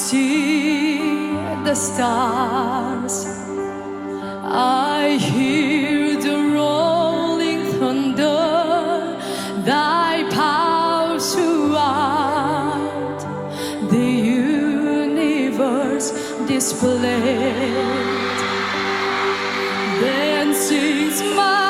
see the stars, I hear the rolling thunder, thy power throughout the universe displayed. Then sings my